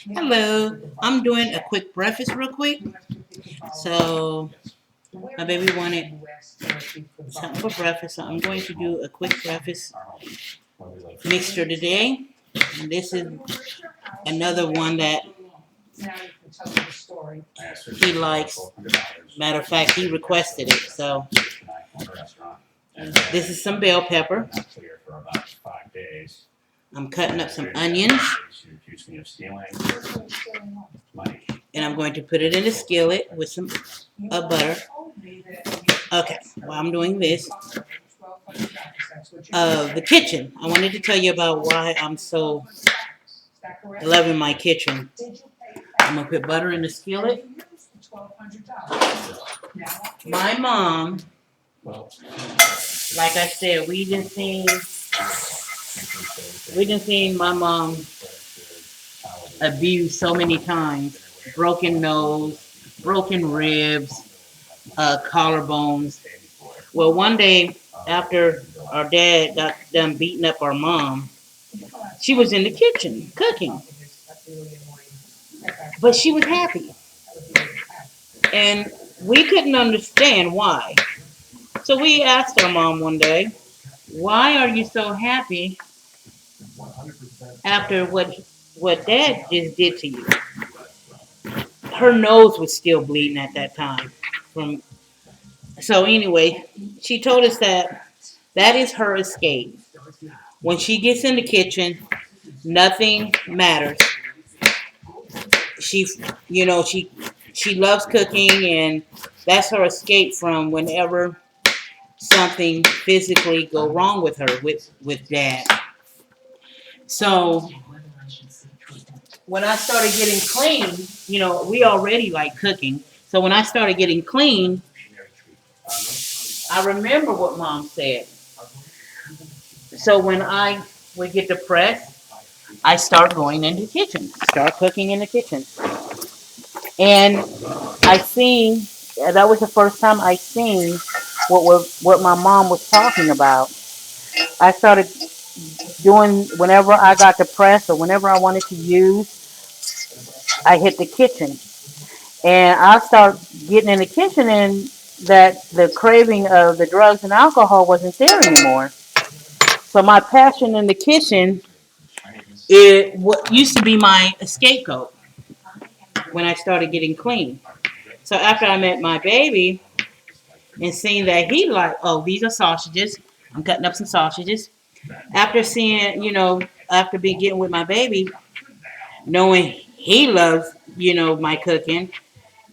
Hello, I'm doing a quick breakfast real quick. So my baby wanted something for breakfast, so I'm going to do a quick breakfast mixture today. And this is another one that he likes. Matter of fact, he requested it. So this is some bell pepper. I'm cutting up some onions. And I'm going to put it in a skillet with some butter. Okay, while I'm doing this, the kitchen. I wanted to tell you about why I'm so loving my kitchen. I'm going to put butter in the skillet. My mom, like I said, we didn't see my mom abused so many times. Broken nose, broken ribs, collarbones. Well, one day after our dad got done beating up our mom, she was in the kitchen cooking. But she was happy. And we couldn't understand why. So we asked our mom one day, why are you so happy after what dad just did to you? Her nose was still bleeding at that time. So anyway, she told us that is her escape. When she gets in the kitchen, nothing matters. She, she loves cooking, and that's her escape from whenever something physically go wrong with her with dad. So when I started getting clean, we already like cooking. So when I started getting clean, I remember what mom said. So when I would get depressed, I start going into the kitchen, start cooking in the kitchen. And I seen, that was the first time I seen what my mom was talking about. I started doing, whenever I got depressed or whenever I wanted to use, I hit the kitchen. And I started getting in the kitchen, and that the craving of the drugs and alcohol wasn't there anymore. So my passion in the kitchen, it what used to be my scapegoat when I started getting clean. So after I met my baby and seeing that he like, oh, these are sausages. I'm cutting up some sausages. After seeing, after being getting with my baby, knowing he loves, my cooking,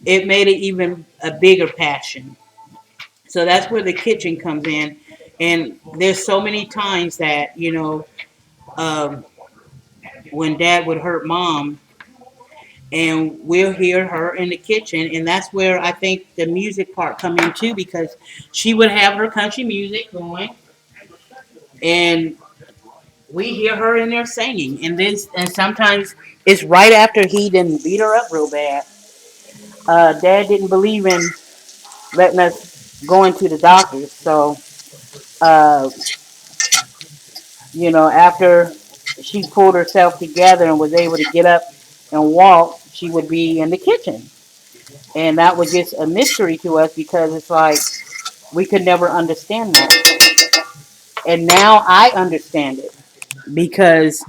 it made it even a bigger passion. So that's where the kitchen comes in. And there's so many times that, um, when dad would hurt mom, and we'll hear her in the kitchen, and that's where I think the music part come in too, because she would have her country music going, and we hear her in there singing, and sometimes it's right after he didn't beat her up real bad. Dad didn't believe in letting us go into the doctors, so uh, after she pulled herself together and was able to get up and walk, she would be in the kitchen. And that was just a mystery to us, because it's like we could never understand that. And now I understand it, because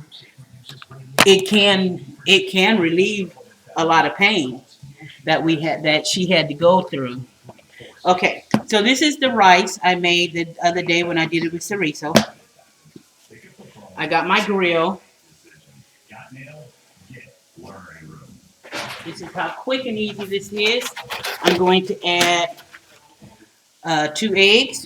it can relieve a lot of pain that she had to go through. Okay, so this is the rice I made the other day when I did it with chorizo. I got my grill. This is how quick and easy this is. I'm going to add 2 eggs,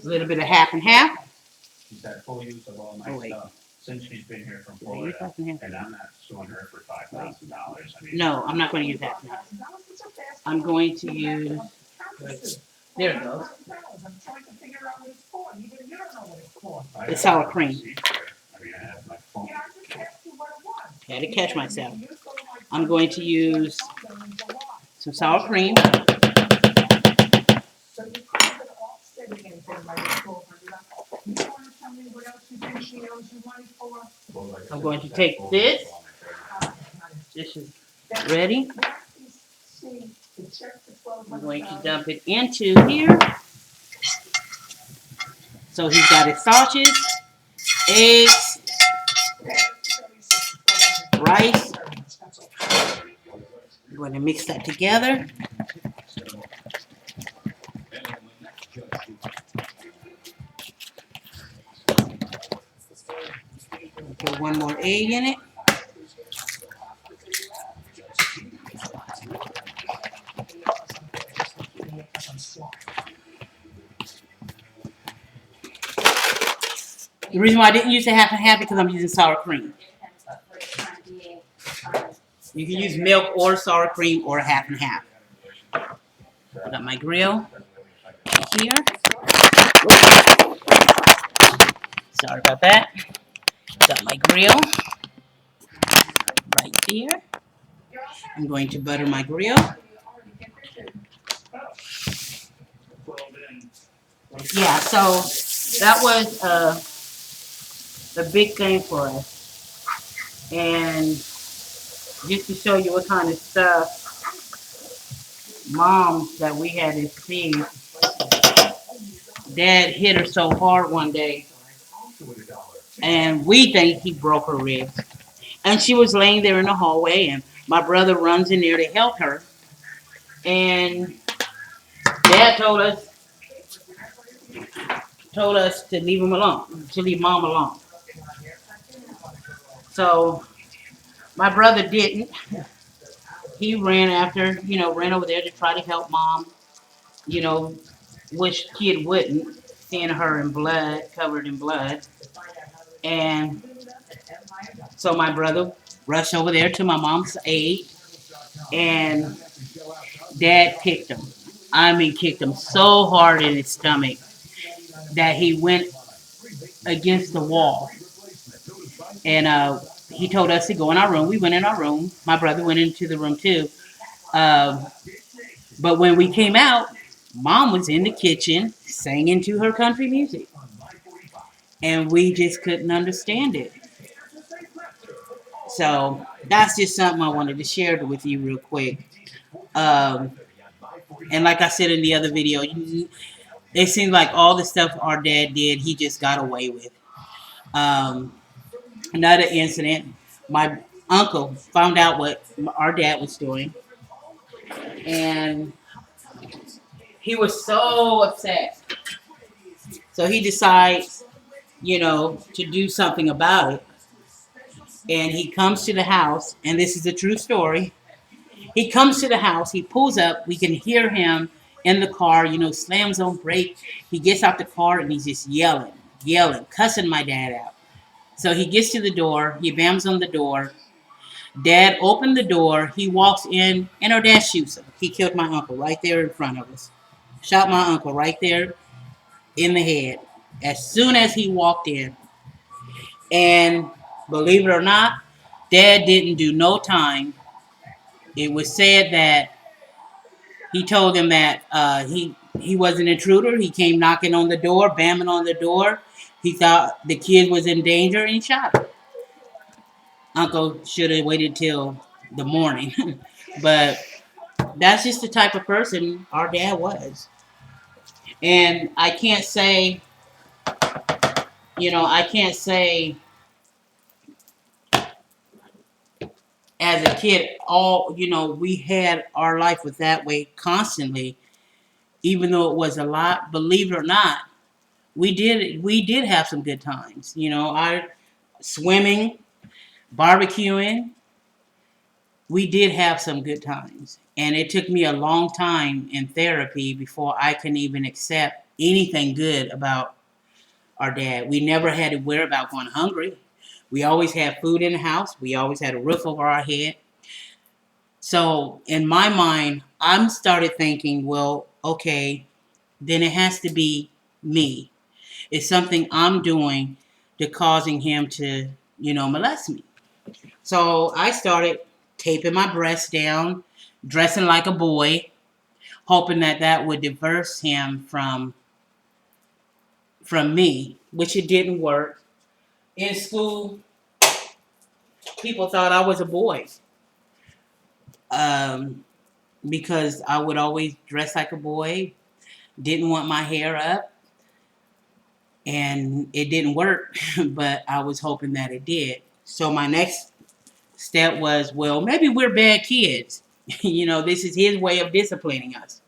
a little bit of half and half. She's had full use of all my stuff since she's been here from Florida, and I'm not suing her for $5,000. No, I'm not going to use half and half. I'm going to use. There it goes. The sour cream. Had to catch myself. I'm going to use some sour cream. I'm going to take this. This is ready. I'm going to dump it into here. So he's got his sausages, eggs, rice. I'm going to mix that together. Put one more egg in it. The reason why I didn't use the half and half because I'm using sour cream. You can use milk or sour cream or half and half. I got my grill here. Sorry about that. Got my grill right there. I'm going to butter my grill. Yeah, so that was the big thing for us. And just to show you what kind of stuff Mom that we had to see, Dad hit her so hard one day, and we think he broke her ribs. And she was laying there in the hallway, and my brother runs in there to help her. And Dad told us to leave him alone, to leave Mom alone. So my brother didn't. He ran ran over there to try to help Mom, which kid wouldn't, seeing her in blood, covered in blood. And so my brother rushed over there to my mom's aid, and Dad kicked him. I mean, kicked him so hard in his stomach that he went against the wall. And he told us to go in our room. We went in our room. My brother went into the room too. But when we came out, Mom was in the kitchen singing to her country music. And we just couldn't understand it. So that's just something I wanted to share with you real quick. And like I said in the other video, it seems like all the stuff our dad did, he just got away with. Another incident, my uncle found out what our dad was doing. And he was so upset. So he decides, to do something about it. And he comes to the house, and this is a true story. He comes to the house, he pulls up, we can hear him in the car, slams on brake. He gets out the car and he's just yelling, cussing my dad out. So he gets to the door, he bams on the door. Dad opened the door, he walks in, and our dad shoots him. He killed my uncle right there in front of us. Shot my uncle right there in the head as soon as he walked in. And believe it or not, Dad didn't do no time. It was said that he told him that he was an intruder. He came knocking on the door, bamming on the door. He thought the kid was in danger, and he shot him. Uncle should have waited till the morning. But that's just the type of person our dad was. And I can't say as a kid, we had our life was that way constantly, even though it was a lot. Believe it or not, we did have some good times. Our swimming, barbecuing, we did have some good times. And it took me a long time in therapy before I can even accept anything good about our dad. We never had to worry about going hungry. We always had food in the house. We always had a roof over our head. So in my mind, I started thinking, well, okay, then it has to be me. It's something I'm doing to causing him to, molest me. So I started taping my breasts down, dressing like a boy, hoping that would divert him from from me, which it didn't work. In school, people thought I was a boy um, because I would always dress like a boy, didn't want my hair up, and it didn't work, but I was hoping that it did. So my next step was, well, maybe we're bad kids. This is his way of disciplining us.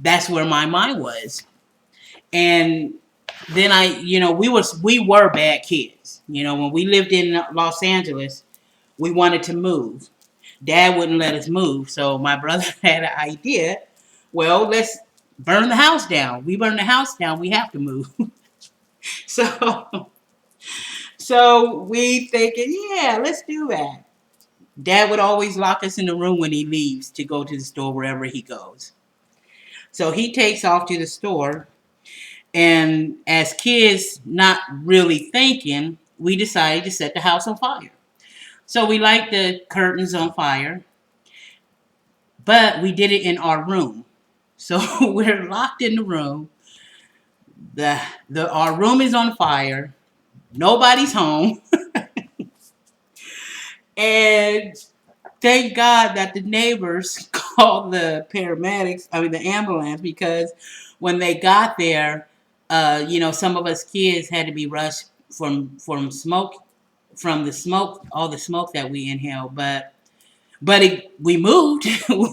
That's where my mind was. And then we were bad kids. When we lived in Los Angeles, we wanted to move. Dad wouldn't let us move, so my brother had an idea. Well, let's burn the house down. We burn the house down, we have to move. so, so we thinking, yeah, let's do that. Dad would always lock us in the room when he leaves to go to the store wherever he goes. So he takes off to the store, and as kids, not really thinking, we decided to set the house on fire. So we light the curtains on fire, but we did it in our room. So we're locked in the room. Our room is on fire. Nobody's home. And thank God that the neighbors called the the ambulance, because when they got there, some of us kids had to be rushed from smoke, from the smoke, all the smoke that we inhaled. But we moved.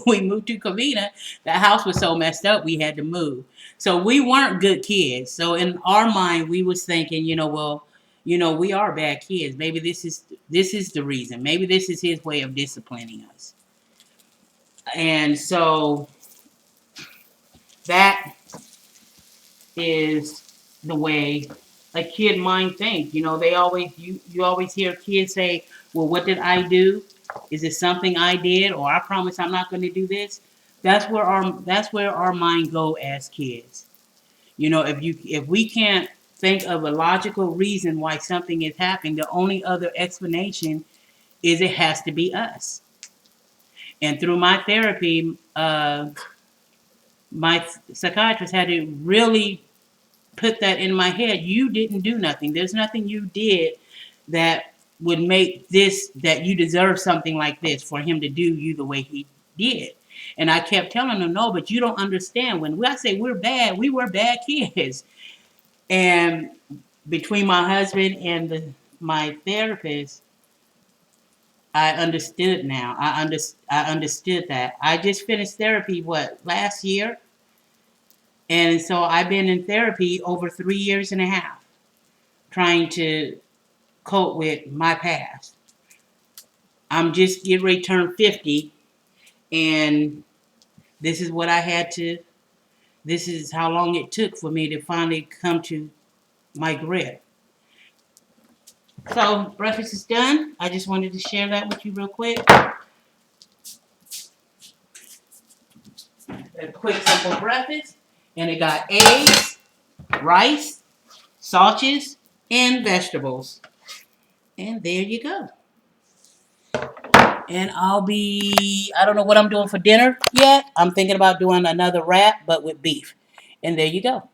We moved to Covina. The house was so messed up, we had to move. So we weren't good kids. So in our mind, we was thinking, we are bad kids. Maybe this is the reason. Maybe this is his way of disciplining us. And so that is the way a kid mind thinks. You always hear kids say, "Well, what did I do? Is it something I did, or I promise I'm not going to do this?" That's where our mind go as kids. If we can't think of a logical reason why something is happening, the only other explanation is it has to be us. And through my therapy, my psychiatrist had to really put that in my head. You didn't do nothing. There's nothing you did that would make this, that you deserve something like this, for him to do you the way he did. And I kept telling him, no, but you don't understand. When I say we're bad, we were bad kids. And between my husband and my therapist, I understood now. I understood that. I just finished therapy, last year? And so I've been in therapy over 3 years and a half, trying to cope with my past. I'm just getting ready to turn 50, and this is what I had to, this is how long it took for me to finally come to my grip. So, breakfast is done. I just wanted to share that with you real quick. A quick, simple breakfast. And it got eggs, rice, sausages, and vegetables. And there you go. And I don't know what I'm doing for dinner yet. I'm thinking about doing another wrap, but with beef. And there you go.